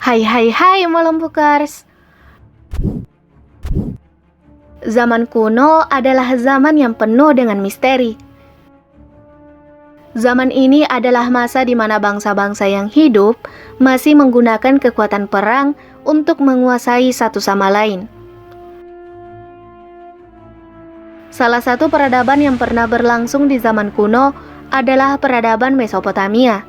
Hai hai hai Malambukers. Zaman kuno adalah zaman yang penuh dengan misteri. Zaman ini adalah masa di mana bangsa-bangsa yang hidup masih menggunakan kekuatan perang untuk menguasai satu sama lain. Salah satu peradaban yang pernah berlangsung di zaman kuno adalah peradaban Mesopotamia.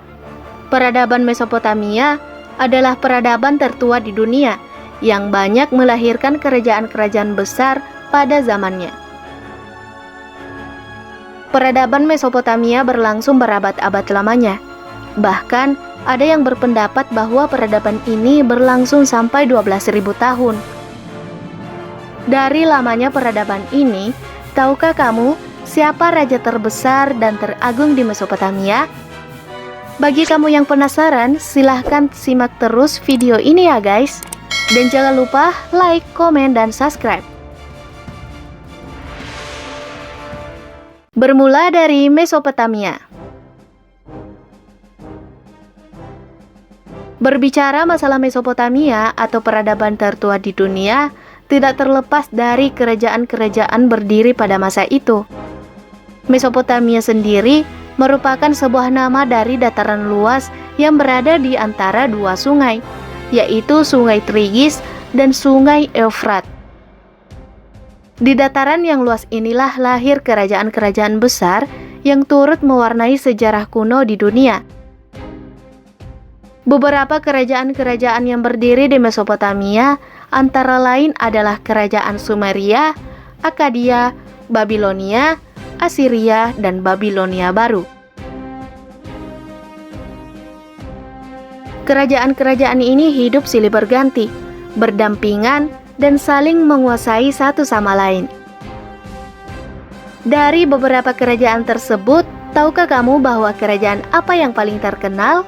Peradaban Mesopotamia adalah peradaban tertua di dunia yang banyak melahirkan kerajaan-kerajaan besar pada zamannya. Peradaban Mesopotamia berlangsung berabad-abad lamanya. Bahkan ada yang berpendapat bahwa peradaban ini berlangsung sampai 12.000 tahun. Dari lamanya peradaban ini, tahukah kamu siapa raja terbesar dan teragung di Mesopotamia? Bagi kamu yang penasaran, silahkan simak terus video ini ya guys. Dan jangan lupa like, komen, dan subscribe. Bermula dari Mesopotamia. Berbicara masalah Mesopotamia atau peradaban tertua di dunia, tidak terlepas dari kerajaan-kerajaan berdiri pada masa itu. Mesopotamia sendiri merupakan sebuah nama dari dataran luas yang berada di antara dua sungai, yaitu Sungai Tigris dan Sungai Eufrat. Di dataran yang luas inilah lahir kerajaan-kerajaan besar yang turut mewarnai sejarah kuno di dunia. Beberapa kerajaan-kerajaan yang berdiri di Mesopotamia antara lain adalah Kerajaan Sumeria, Akkadia, Babilonia, Assyria, dan Babilonia Baru. Kerajaan-kerajaan ini hidup silih berganti, berdampingan, dan saling menguasai satu sama lain. Dari beberapa kerajaan tersebut, tahukah kamu bahwa kerajaan apa yang paling terkenal?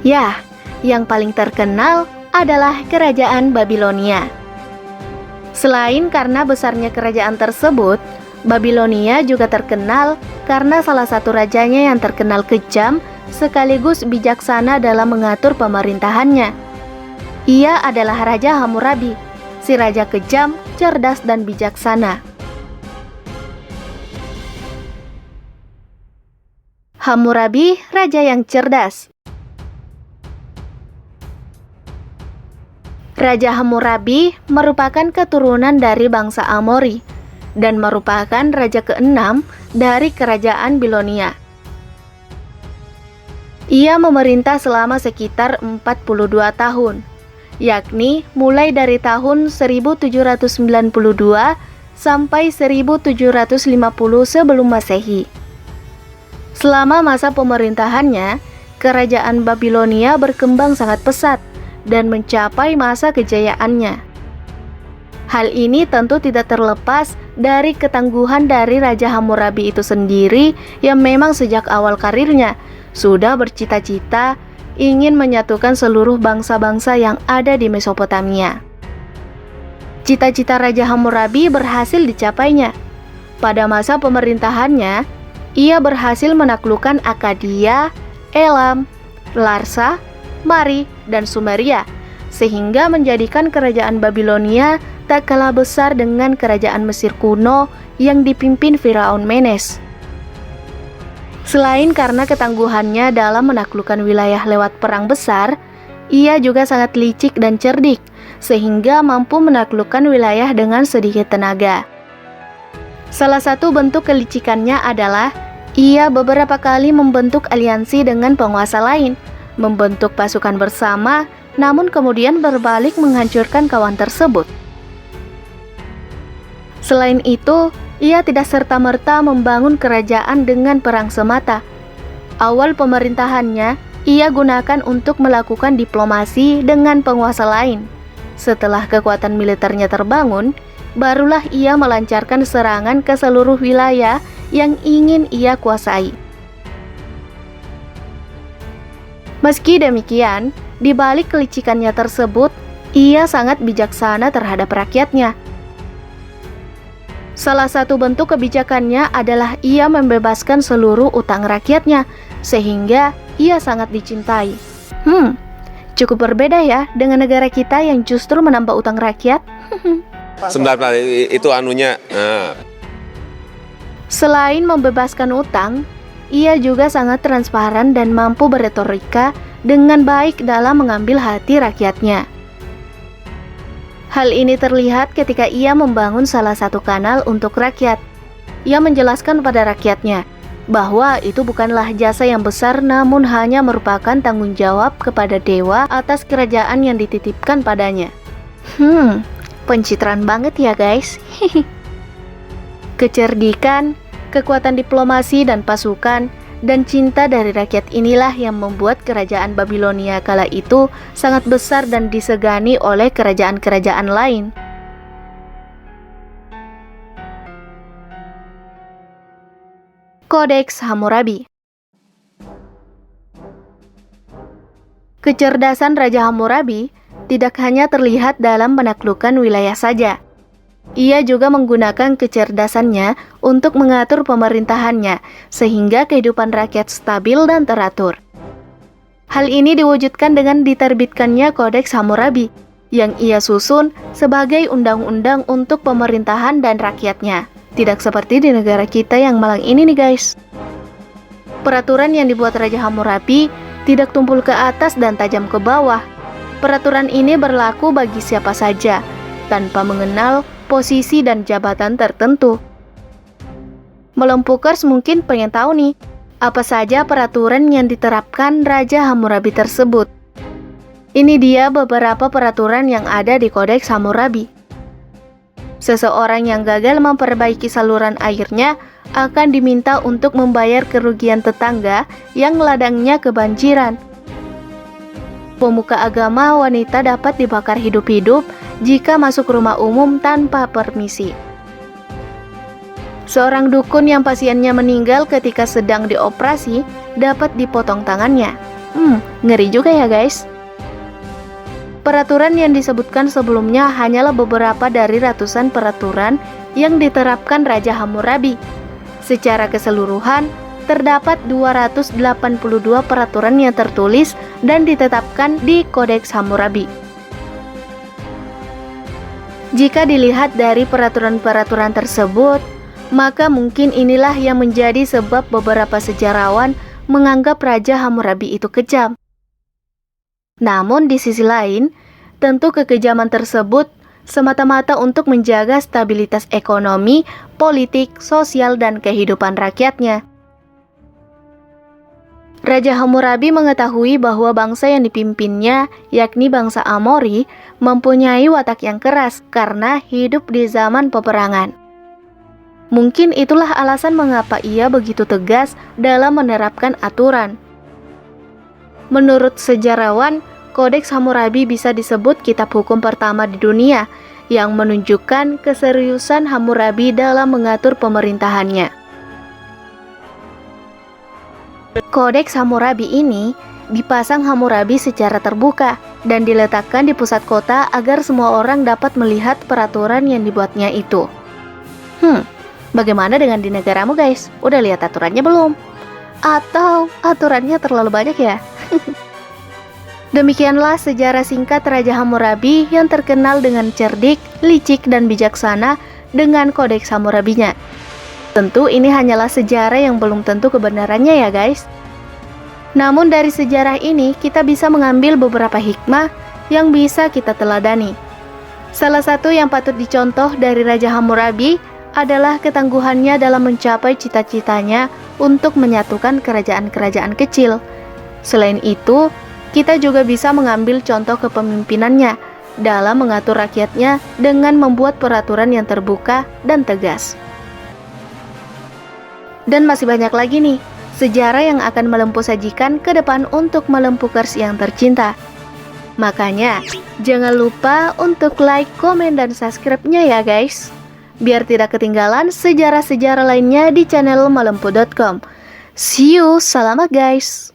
Ya, yang paling terkenal adalah Kerajaan Babilonia. Selain karena besarnya kerajaan tersebut, Babilonia juga terkenal karena salah satu rajanya yang terkenal kejam sekaligus bijaksana dalam mengatur pemerintahannya. Ia adalah Raja Hammurabi, si raja kejam, cerdas, dan bijaksana. Hammurabi, raja yang cerdas. Raja Hammurabi merupakan keturunan dari bangsa Amori dan merupakan raja ke-6 dari kerajaan Babilonia. Ia memerintah selama sekitar 42 tahun, yakni mulai dari tahun 1792 sampai 1750 sebelum Masehi. Selama masa pemerintahannya, kerajaan Babilonia berkembang sangat pesat dan mencapai masa kejayaannya. Hal ini tentu tidak terlepas dari ketangguhan dari Raja Hammurabi itu sendiri yang memang sejak awal karirnya sudah bercita-cita ingin menyatukan seluruh bangsa-bangsa yang ada di Mesopotamia. Cita-cita Raja Hammurabi berhasil dicapainya. Pada masa pemerintahannya, ia berhasil menaklukkan Akkadia, Elam, Larsa, Mari, dan Sumeria, sehingga menjadikan kerajaan Babilonia tak kalah besar dengan kerajaan Mesir kuno yang dipimpin Firaun Menes. Selain karena ketangguhannya dalam menaklukkan wilayah lewat perang besar, ia juga sangat licik dan cerdik, sehingga mampu menaklukkan wilayah dengan sedikit tenaga. Salah satu bentuk kelicikannya adalah ia beberapa kali membentuk aliansi dengan penguasa lain, membentuk pasukan bersama, namun kemudian berbalik menghancurkan kawan tersebut. Selain itu, ia tidak serta-merta membangun kerajaan dengan perang semata. Awal pemerintahannya, ia gunakan untuk melakukan diplomasi dengan penguasa lain. Setelah kekuatan militernya terbangun, barulah ia melancarkan serangan ke seluruh wilayah yang ingin ia kuasai. Meski demikian, di balik kelicikannya tersebut, ia sangat bijaksana terhadap rakyatnya. Salah satu bentuk kebijakannya adalah ia membebaskan seluruh utang rakyatnya, sehingga ia sangat dicintai. Cukup berbeda ya dengan negara kita yang justru menambah utang rakyat. Sebentar, itu anunya. Selain membebaskan utang, ia juga sangat transparan dan mampu berretorika dengan baik dalam mengambil hati rakyatnya. Hal ini terlihat ketika ia membangun salah satu kanal untuk rakyat. Ia menjelaskan pada rakyatnya bahwa itu bukanlah jasa yang besar, namun hanya merupakan tanggung jawab kepada dewa atas kerajaan yang dititipkan padanya. Pencitraan banget ya guys. Kecerdikan, kekuatan diplomasi dan pasukan, dan cinta dari rakyat inilah yang membuat kerajaan Babilonia kala itu sangat besar dan disegani oleh kerajaan-kerajaan lain. Kodeks Hammurabi. Kecerdasan Raja Hammurabi tidak hanya terlihat dalam menaklukkan wilayah saja. Ia juga menggunakan kecerdasannya untuk mengatur pemerintahannya sehingga kehidupan rakyat stabil dan teratur. Hal ini diwujudkan dengan diterbitkannya Kodeks Hammurabi yang ia susun sebagai undang-undang untuk pemerintahan dan rakyatnya. Tidak seperti di negara kita yang malang ini nih guys. Peraturan yang dibuat Raja Hammurabi tidak tumpul ke atas dan tajam ke bawah. Peraturan ini berlaku bagi siapa saja, tanpa mengenal posisi dan jabatan tertentu. Melempukers mungkin pengen tahu nih, apa saja peraturan yang diterapkan Raja Hammurabi tersebut. Ini dia beberapa peraturan yang ada di Kodeks Hammurabi. Seseorang yang gagal memperbaiki saluran airnya akan diminta untuk membayar kerugian tetangga yang ladangnya kebanjiran. Pemuka agama wanita dapat dibakar hidup-hidup jika masuk rumah umum tanpa permisi. Seorang dukun yang pasiennya meninggal ketika sedang dioperasi dapat dipotong tangannya. Ngeri juga ya guys. Peraturan yang disebutkan sebelumnya hanyalah beberapa dari ratusan peraturan yang diterapkan Raja Hammurabi. Secara keseluruhan, terdapat 282 peraturan yang tertulis dan ditetapkan di Kodeks Hammurabi. Jika dilihat dari peraturan-peraturan tersebut, maka mungkin inilah yang menjadi sebab beberapa sejarawan menganggap Raja Hammurabi itu kejam. Namun di sisi lain, tentu kekejaman tersebut semata-mata untuk menjaga stabilitas ekonomi, politik, sosial, dan kehidupan rakyatnya. Raja Hammurabi mengetahui bahwa bangsa yang dipimpinnya, yakni bangsa Amori, mempunyai watak yang keras karena hidup di zaman peperangan. Mungkin itulah alasan mengapa ia begitu tegas dalam menerapkan aturan. Menurut sejarawan, Kodeks Hammurabi bisa disebut kitab hukum pertama di dunia yang menunjukkan keseriusan Hammurabi dalam mengatur pemerintahannya. Kodeks Hammurabi ini dipasang Hammurabi secara terbuka dan diletakkan di pusat kota agar semua orang dapat melihat peraturan yang dibuatnya itu. Bagaimana dengan di negaramu guys? Udah lihat aturannya belum? Atau aturannya terlalu banyak ya? Demikianlah sejarah singkat Raja Hammurabi yang terkenal dengan cerdik, licik, dan bijaksana dengan Kodeks Hammurabinya. Tentu ini hanyalah sejarah yang belum tentu kebenarannya ya guys. Namun dari sejarah ini kita bisa mengambil beberapa hikmah yang bisa kita teladani. Salah satu yang patut dicontoh dari Raja Hammurabi adalah ketangguhannya dalam mencapai cita-citanya untuk menyatukan kerajaan-kerajaan kecil. Selain itu, kita juga bisa mengambil contoh kepemimpinannya dalam mengatur rakyatnya dengan membuat peraturan yang terbuka dan tegas. Dan masih banyak lagi nih, sejarah yang akan Melempu sajikan ke depan untuk Melempukers yang tercinta. Makanya, jangan lupa untuk like, komen, dan subscribe-nya ya guys. Biar tidak ketinggalan sejarah-sejarah lainnya di channel melempu.com. See you, selamat guys.